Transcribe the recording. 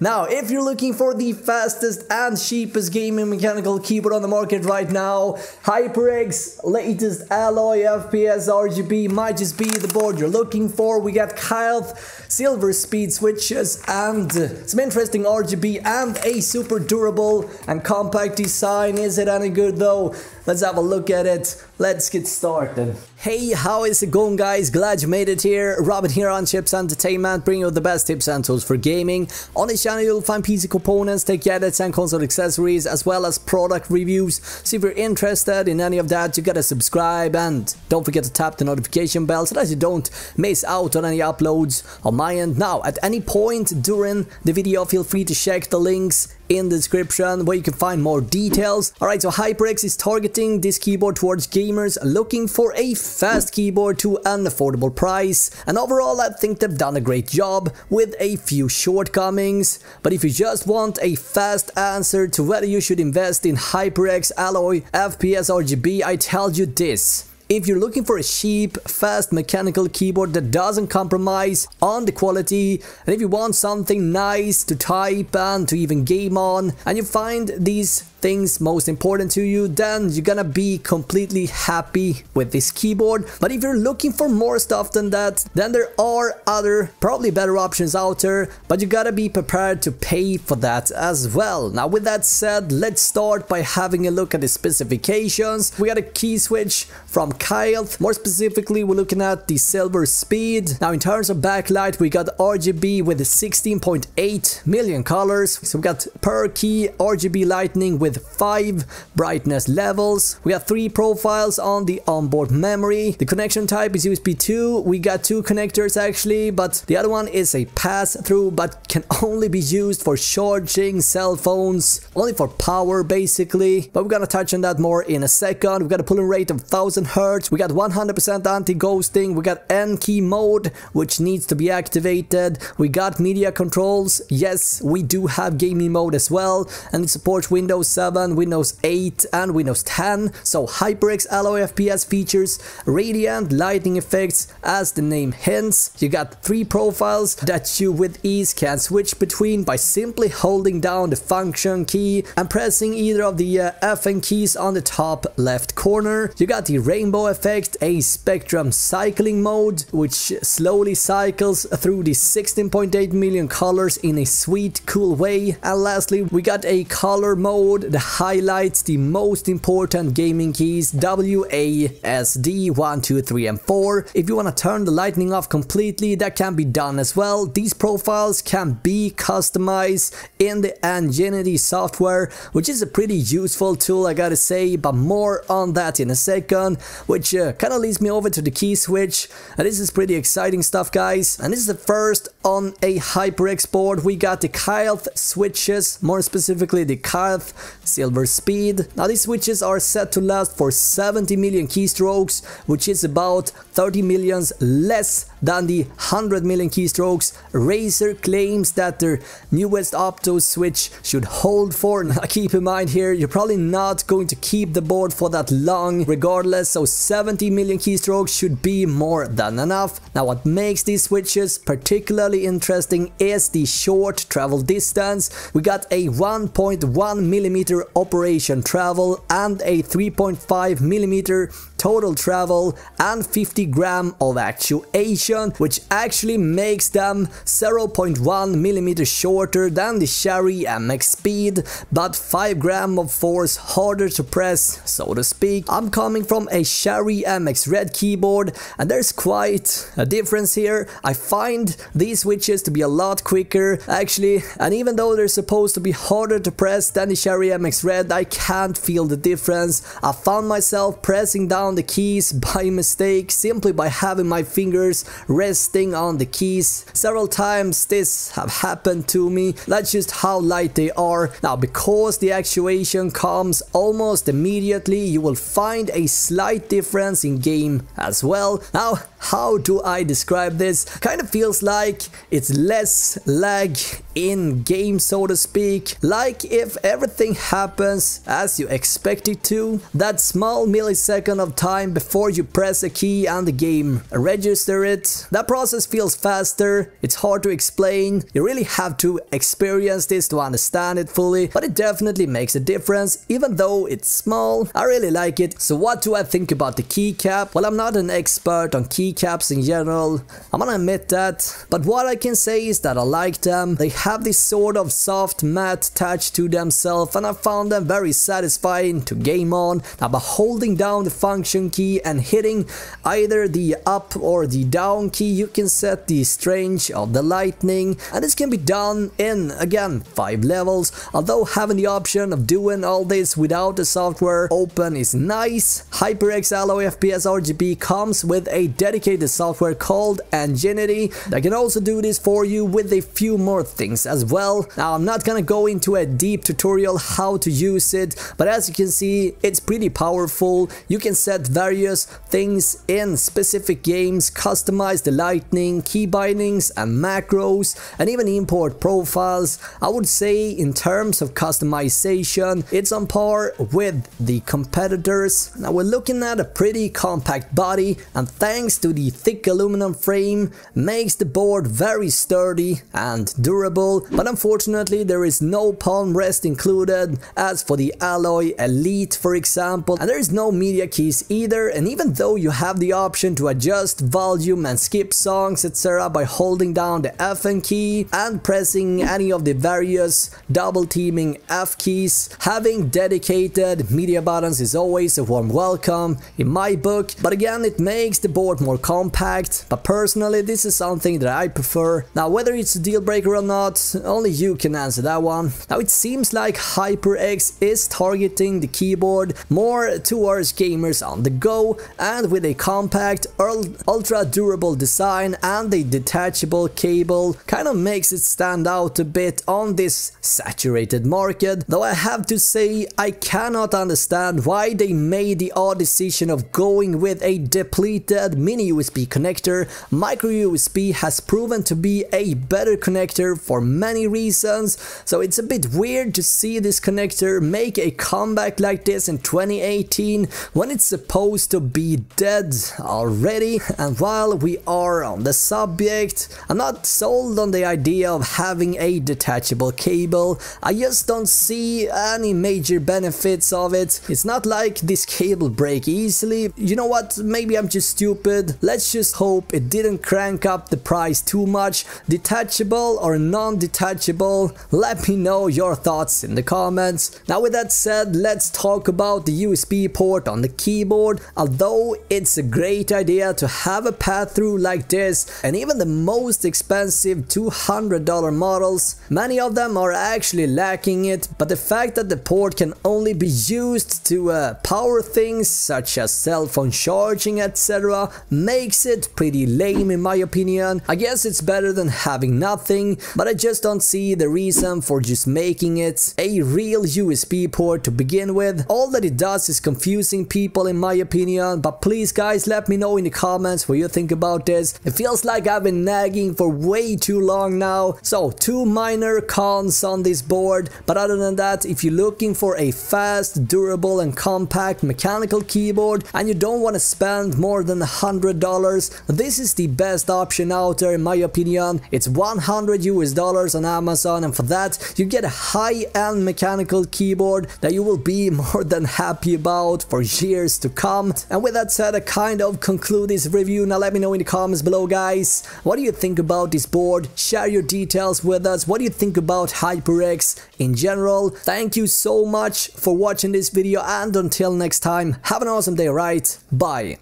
Now, if you're looking for the fastest and cheapest gaming mechanical keyboard on the market right now, HyperX latest Alloy FPS RGB might just be the board you're looking for. We got Kailth, silver speed switches, and some interesting RGB and a super durable and compact design. Is it any good though? Let's have a look at it. Let's get started. Hey, how is it going, guys? Glad you made it here. Robin here on Chips Entertainment, bringing you the best tips and tools for gaming. On this channel you'll find PC components, tech gadgets and console accessories, as well as product reviews. So if you're interested in any of that, you gotta subscribe and don't forget to tap the notification bell so that you don't miss out on any uploads on my end. Now, at any point during the video, feel free to check the links in the description where you can find more details. Alright, so HyperX is targeting this keyboard towards gamers looking for a fast keyboard to an affordable price, and overall I think they've done a great job with a few shortcomings. But if you just want a fast answer to whether you should invest in HyperX Alloy FPS RGB, I tell you this. If you're looking for a cheap, fast mechanical keyboard that doesn't compromise on the quality, and if you want something nice to type and to even game on, and you find these things most important to you, then you're gonna be completely happy with this keyboard. But if you're looking for more stuff than that, then there are other, probably better options out there, but you gotta be prepared to pay for that as well. Now, with that said, let's start by having a look at the specifications. We got a key switch from Kailth. More specifically, we're looking at the silver speed. Now, in terms of backlight, we got RGB with 16.8 million colors. So we got per key RGB lighting with 5 brightness levels. We got 3 profiles on the onboard memory. The connection type is USB 2. We got 2 connectors actually, but the other one is a pass-through, but can only be used for charging cell phones, only for power basically. But we're gonna touch on that more in a second. We got a pulling rate of 1000 Hz. We got 100% anti-ghosting. We got N-key mode, which needs to be activated. We got media controls. Yes, we do have gaming mode as well, and it supports Windows 7, Windows 8 and Windows 10. So HyperX Alloy FPS features radiant lighting effects as the name hints. You got 3 profiles that you with ease can switch between by simply holding down the function key and pressing either of the FN keys on the top left corner. You got the rainbow effect, a spectrum cycling mode which slowly cycles through the 16.8 million colors in a sweet cool way. And lastly, we got a color mode that highlights the most important gaming keys W, A, S, D, 1, 2, 3 and 4. If you want to turn the lighting off completely, that can be done as well. These profiles can be customized in the Ingenuity software, which is a pretty useful tool, I gotta say, but more on that in a second, which kind of leads me over to the key switch. And this is pretty exciting stuff, guys, and this is the first on a HyperX board. We got the Kailth switches, more specifically the Kailth silver speed. Now these switches are set to last for 70 million keystrokes, which is about 30 millions less than the 100 million keystrokes Razer claims that their newest Opto switch should hold for. Now keep in mind here, you're probably not going to keep the board for that long regardless, so 70 million keystrokes should be more than enough. Now what makes these switches particularly interesting is the short travel distance. We got a 1.1 millimeter operation travel and a 3.5 millimeter total travel and 50 gram of actuation, which actually makes them 0.1 millimeter shorter than the Sherry MX Speed, but 5 gram of force harder to press, so to speak. I'm coming from a Sherry MX Red keyboard, and there's quite a difference here. I find these switches to be a lot quicker actually, and even though they're supposed to be harder to press than the Sherry MX Red, I can't feel the difference. I found myself pressing down the keys by mistake simply by having my fingers resting on the keys. Several times this have happened to me. That's just how light they are. Now, because the actuation comes almost immediately, you will find a slight difference in game as well. Now, how do I describe this? Kind of feels like it's less lag in game, so to speak. Like if everything happens as you expect it to, that small millisecond of time before you press a key and the game register it, that process feels faster. It's hard to explain. You really have to experience this to understand it fully, but it definitely makes a difference, even though it's small. I really like it. So what do I think about the keycap? Well, I'm not an expert on keycaps in general, I'm gonna admit that, but what I can say is that I like them. They have this sort of soft matte touch to themselves, and I found them very satisfying to game on. Now by holding down the function key and hitting either the up or the down key, you can set the range of the lightning, and this can be done in, again, 5 levels. Although having the option of doing all this without the software open is nice. HyperX Alloy FPS RGB comes with a dedicated software called Ingenuity that can also do this for you with a few more things as well. Now I'm not gonna go into a deep tutorial how to use it, but as you can see, it's pretty powerful. You can set various things in specific games, customize the lightning, key bindings and macros, and even import profiles. I would say in terms of customization, it's on par with the competitors. Now we're looking at a pretty compact body, and thanks to the thick aluminum frame, makes the board very sturdy and durable, but unfortunately there is no palm rest included as for the Alloy Elite, for example, and there is no media keys either. And even though you have the option to adjust volume and skip songs etc. by holding down the FN key and pressing any of the various double teaming F keys, having dedicated media buttons is always a warm welcome in my book. But again, it makes the board more compact, but personally this is something that I prefer. Now whether it's a deal breaker or not, only you can answer that one. Now it seems like HyperX is targeting the keyboard more towards gamers on the go, and with a compact, ultra durable design and a detachable cable kind of makes it stand out a bit on this saturated market. Though I have to say, I cannot understand why they made the odd decision of going with a depleted mini USB connector. Micro USB has proven to be a better connector for many reasons, so it's a bit weird to see this connector make a comeback like this in 2018 when it's supposed to be dead already. And while we are on the subject, I'm not sold on the idea of having a detachable cable. I just don't see any major benefits of it. It's not like this cable break easily. You know what, maybe I'm just stupid. Let's just hope it didn't crank up the price too much. Detachable or non-detachable, let me know your thoughts in the comments. Now with that said, let's talk about the USB port on the keyboard. Although it's a great idea to have a path through like this, and even the most expensive $200 models, many of them are actually lacking it, but the fact that the port can only be used to power things such as cell phone charging etc. makes it pretty lame in my opinion. I guess it's better than having nothing, but I just don't see the reason for just making it a real USB port to begin with. All that it does is confusing people in my opinion, but please guys, let me know in the comments what you think about this. It feels like I've been nagging for way too long now. So 2 minor cons on this board, but other than that, if you're looking for a fast, durable and compact mechanical keyboard and you don't want to spend more than $100, this is the best option out there in my opinion. It's $100 on Amazon, and for that you get a high-end mechanical keyboard that you will be more than happy about for years to come. And with that said, I kind of conclude this review. Now let me know in the comments below guys, what do you think about this board? Share your details with us. What do you think about HyperX in general? Thank you so much for watching this video, and until next time, have an awesome day, right? Bye.